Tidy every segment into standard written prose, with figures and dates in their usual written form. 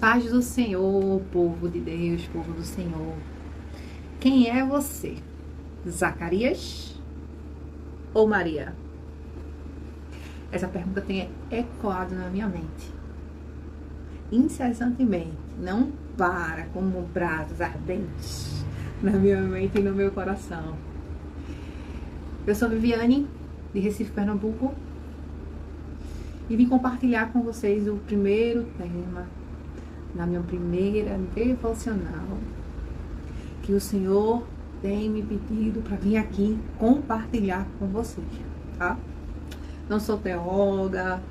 Paz do Senhor, povo de Deus, povo do Senhor. Quem é você? Zacarias ou Maria? Essa pergunta tem ecoado na minha mente incessantemente, não para, como brasas ardentes na minha mente e no meu coração. Eu sou Viviane, de Recife, Pernambuco, e vim compartilhar com vocês o primeiro tema na minha primeira devocional que o Senhor tem me pedido para vir aqui compartilhar com vocês, tá? Não sou teóloga,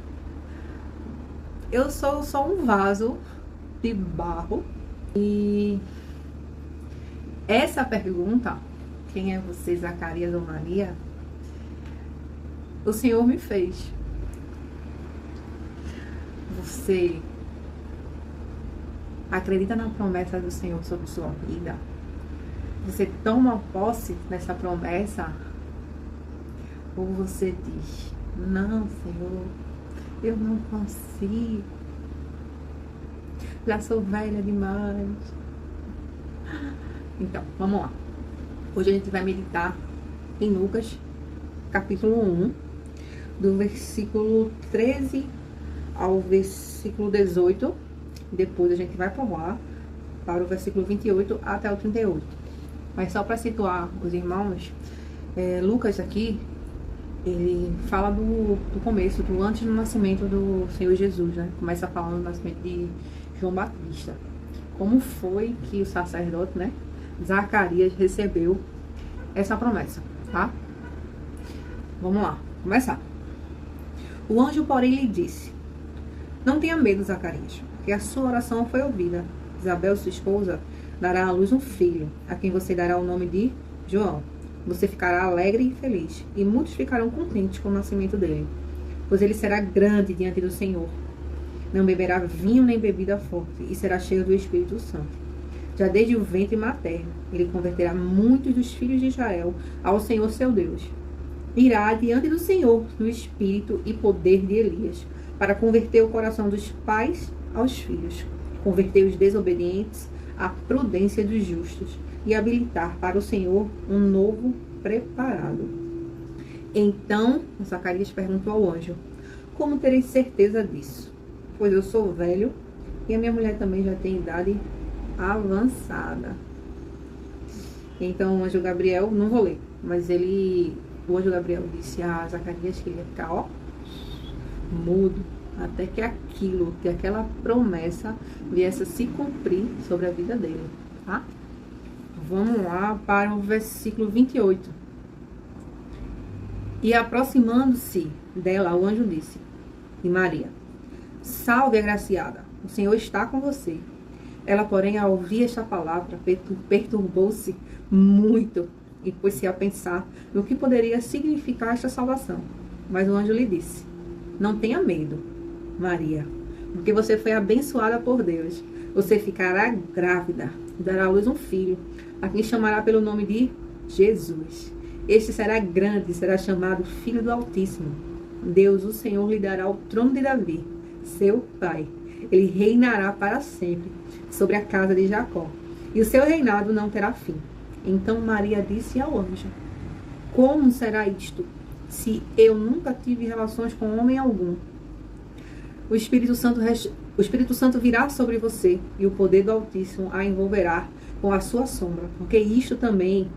eu sou só um vaso de barro. E essa pergunta, quem é você, Zacarias ou Maria, o Senhor me fez. Você acredita na promessa do Senhor sobre sua vida? Você toma posse dessa promessa? Ou você diz: não, Senhor, eu não consigo, já sou velha demais? Então, vamos lá. Hoje a gente vai meditar em Lucas, capítulo 1, do versículo 13 ao versículo 18. Depois a gente vai pular para o versículo 28 até o 38. Mas só para situar os irmãos, Lucas aqui, ele fala do começo, do antes do nascimento do Senhor Jesus, né? Começa falando do nascimento de João Batista. Como foi que o sacerdote, né, Zacarias, recebeu essa promessa, tá? Vamos lá, começar. O anjo, porém, lhe disse: não tenha medo, Zacarias, porque a sua oração foi ouvida. Isabel, sua esposa, dará à luz um filho, a quem você dará o nome de João. Você ficará alegre e feliz, e muitos ficarão contentes com o nascimento dele, pois ele será grande diante do Senhor. Não beberá vinho nem bebida forte, e será cheio do Espírito Santo. Já desde o ventre materno, ele converterá muitos dos filhos de Israel ao Senhor seu Deus. Irá diante do Senhor no espírito e poder de Elias, para converter o coração dos pais aos filhos, converter os desobedientes à prudência dos justos, e habilitar para o Senhor um novo preparado. Então, Zacarias perguntou ao anjo: como terei certeza disso? Pois eu sou velho e a minha mulher também já tem idade avançada. Então o anjo Gabriel, não vou ler, mas o anjo Gabriel disse a Zacarias que ele ia ficar, mudo, até que aquela promessa viesse a se cumprir sobre a vida dele, tá? Vamos lá para o versículo 28. E aproximando-se dela, o anjo disse: e Maria, salve, agraciada, o Senhor está com você. Ela, porém, ao ouvir esta palavra, perturbou-se muito e pôs-se a pensar no que poderia significar esta salvação. Mas o anjo lhe disse: não tenha medo, Maria, porque você foi abençoada por Deus. Você ficará grávida e dará à luz um filho, a quem chamará pelo nome de Jesus. Este será grande e será chamado Filho do Altíssimo. Deus, o Senhor, lhe dará o trono de Davi, seu pai. Ele reinará para sempre sobre a casa de Jacó, e o seu reinado não terá fim. Então Maria disse ao anjo: como será isto, se eu nunca tive relações com homem algum? O Espírito Santo virá sobre você, e o poder do Altíssimo a envolverá com a sua sombra, porque isto também,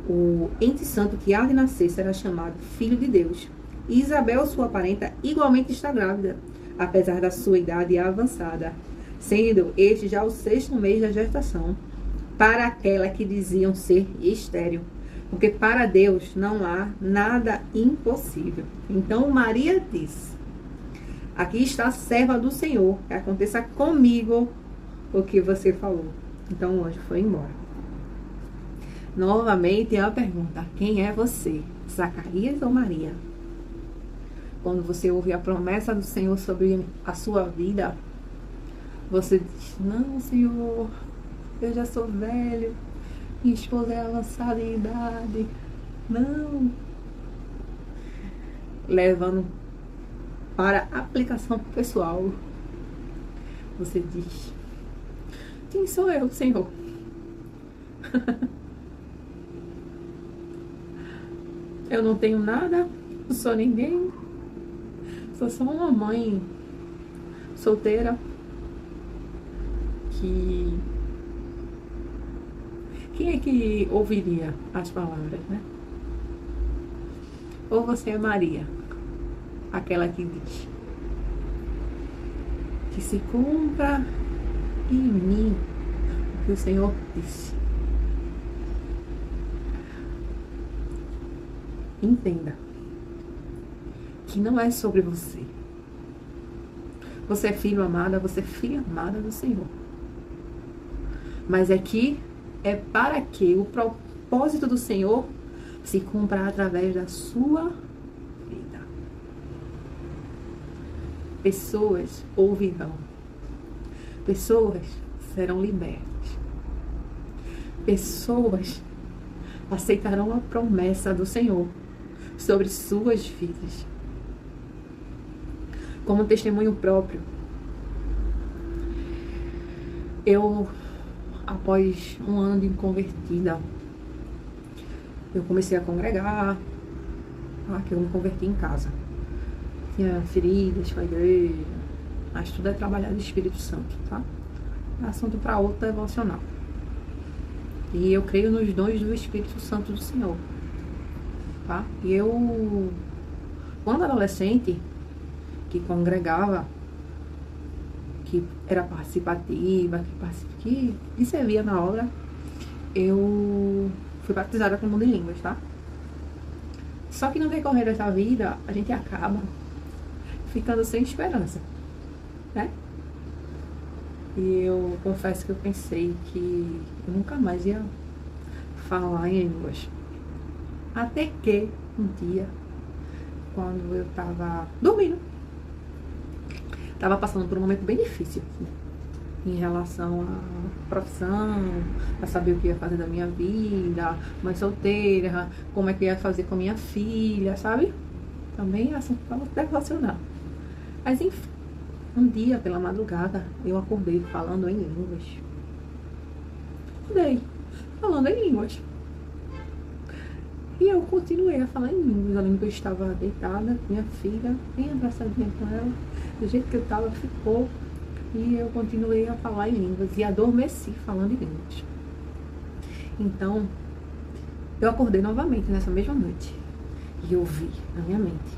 o ente santo que há de nascer, será chamado Filho de Deus. E Isabel, sua parenta, igualmente está grávida, apesar da sua idade avançada, sendo este já o 6º mês da gestação, para aquela que diziam ser estéril, porque para Deus não há nada impossível. Então Maria disse: aqui está a serva do Senhor, que aconteça comigo o que você falou. Então o anjo foi embora. Novamente a pergunta: quem é você, Zacarias ou Maria? Quando você ouve a promessa do Senhor sobre a sua vida, você diz: não, Senhor, eu já sou velho, minha esposa é avançada em idade. Não. Levando para aplicação pessoal, você diz: Quem sou eu, Senhor? Eu não tenho nada, não sou ninguém, sou só uma mãe solteira que... Quem é que ouviria as palavras, né? Ou você é Maria, aquela que diz que se cumpra em mim o que o Senhor disse. Entenda que não é sobre você. Você é filho amado, você é filha amada do Senhor. Mas aqui é para que o propósito do Senhor se cumpra através da sua vida. Pessoas ouvirão. Pessoas serão libertas. Pessoas aceitarão a promessa do Senhor sobre suas vidas. Como testemunho próprio, eu, após um ano de convertida, eu comecei a congregar, que eu me converti em casa. Tinha feridas com a igreja, mas tudo é trabalhar do Espírito Santo, tá? É assunto para outro devocional. E eu creio nos dons do Espírito Santo do Senhor, tá? E eu, quando adolescente, que congregava, que era participativa, que servia na obra, eu fui batizada com o mundo em línguas, tá? Só que no decorrer dessa vida, a gente acaba ficando sem esperança, né? E eu confesso que eu pensei que eu nunca mais ia falar em línguas. Até que um dia, quando eu tava dormindo, tava passando por um momento bem difícil, assim, em relação à profissão, a saber o que ia fazer da minha vida, mãe solteira, como é que ia fazer com a minha filha, sabe? Também assunto para devocional. Mas enfim, um dia pela madrugada eu acordei falando em línguas. Acordei falando em línguas. E eu continuei a falar em línguas. Eu lembro que eu estava deitada, minha filha, bem abraçadinha com ela, do jeito que eu estava, ficou. E eu continuei a falar em línguas e adormeci falando em línguas. Então, eu acordei novamente nessa mesma noite. E eu vi na minha mente: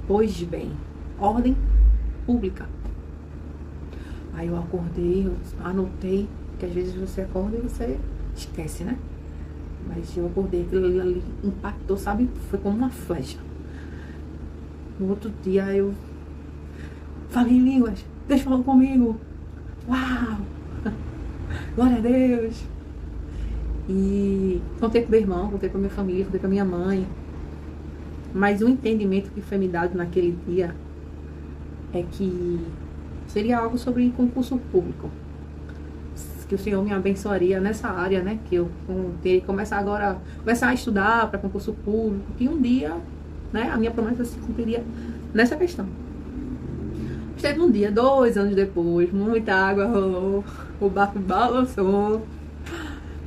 pois bem, ordem pública. Aí eu acordei, eu anotei, que às vezes você acorda e você esquece, né? Mas eu acordei, aquilo ali impactou, sabe? Foi como uma flecha. No outro dia eu falei em línguas. Deus falou comigo. Uau! Glória a Deus! E contei com meu irmão, contei com a minha família, contei com a minha mãe. Mas o entendimento que foi me dado naquele dia é que seria algo sobre concurso público. Que o Senhor me abençoaria nessa área, né? Que eu teria que começar a estudar para concurso público. Que um dia, né? A minha promessa se cumpriria nessa questão. Teve um dia, 2 anos depois, muita água rolou, o barco balançou,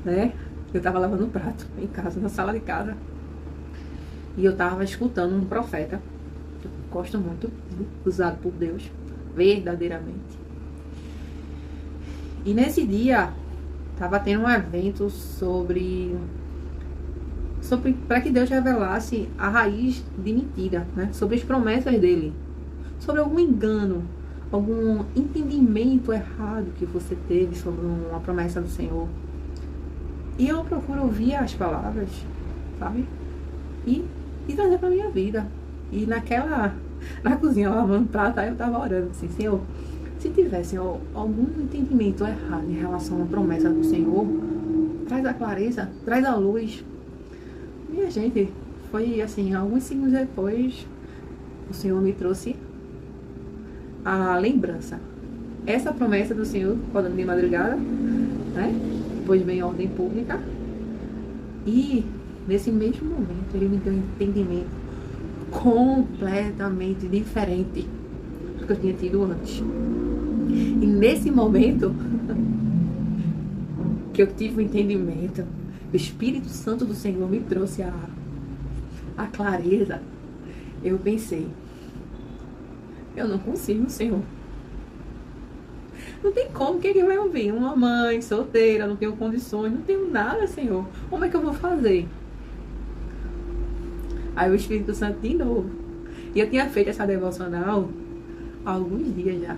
né? Eu tava lavando um prato em casa, na sala de casa. E eu tava escutando um profeta, que eu gosto muito, usado por Deus, verdadeiramente. E nesse dia, tava tendo um evento sobre para que Deus revelasse a raiz de mentira, né? Sobre as promessas dele. Sobre algum engano, algum entendimento errado que você teve sobre uma promessa do Senhor. E eu procuro ouvir as palavras, sabe? E trazer pra minha vida. E na cozinha, lavando prato, aí eu tava orando assim: Senhor, se tivesse algum entendimento errado em relação a uma promessa do Senhor, traz a clareza, traz a luz. Minha gente, foi assim, alguns segundos depois, o Senhor me trouxe a lembrança. Essa promessa do Senhor, acordando de madrugada, né? Depois vem a ordem pública. E nesse mesmo momento ele me deu um entendimento completamente diferente do que eu tinha tido antes. E nesse momento que eu tive o entendimento. O Espírito Santo do Senhor me trouxe a clareza. Eu pensei, eu não consigo, Senhor. Não tem como, quem vai ouvir? Uma mãe solteira, não tenho condições, não tenho nada, Senhor. Como é que eu vou fazer? Aí o Espírito Santo de novo. E eu tinha feito essa devocional há alguns dias já.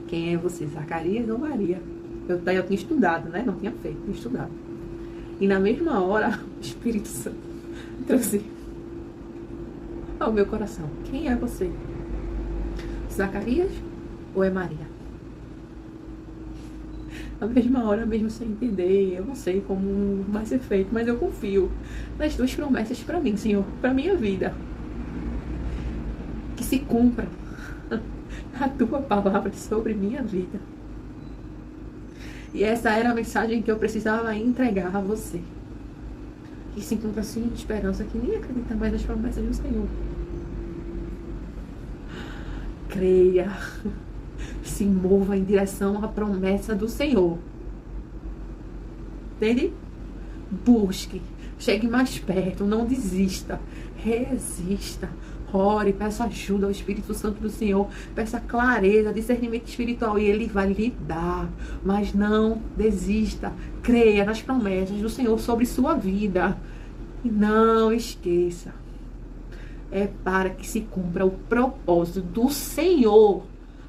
Quem é você, Zacarias ou Maria? Eu tinha estudado, né? Não tinha feito, tinha estudado. E na mesma hora, o Espírito Santo trouxe ao meu coração. Quem é você? Zacarias ou é Maria? Na mesma hora, mesmo sem entender, eu não sei como vai ser feito, mas eu confio nas tuas promessas para mim, Senhor, para minha vida. Que se cumpra a tua palavra sobre minha vida. E essa era a mensagem que eu precisava entregar a você. Que se encontra assim de esperança, que nem acredita mais nas promessas do Senhor. Creia. Se mova em direção à promessa do Senhor. Entende? Busque. Chegue mais perto. Não desista. Resista. Ore, peça ajuda ao Espírito Santo do Senhor, peça clareza, discernimento espiritual e Ele vai lhe dar. Mas não desista, creia nas promessas do Senhor sobre sua vida. E não esqueça, é para que se cumpra o propósito do Senhor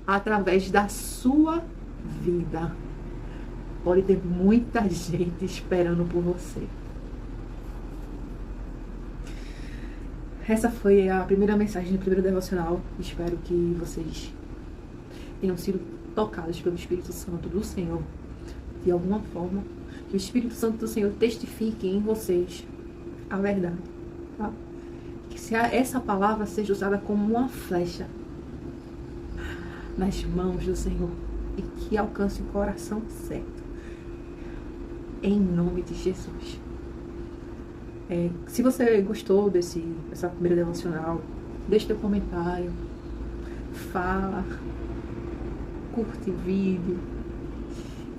através da sua vida. Pode ter muita gente esperando por você. Essa foi a primeira mensagem do primeiro devocional. Espero que vocês tenham sido tocados pelo Espírito Santo do Senhor de alguma forma. Que o Espírito Santo do Senhor testifique em vocês a verdade, tá? Que se essa palavra seja usada como uma flecha nas mãos do Senhor e que alcance o coração certo. Em nome de Jesus. Se você gostou dessa primeira devocional, deixe teu comentário, fala, curte o vídeo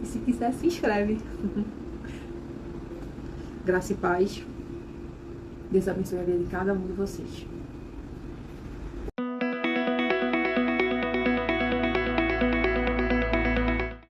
e se quiser se inscreve. Graça e paz. Deus abençoe a vida de cada um de vocês.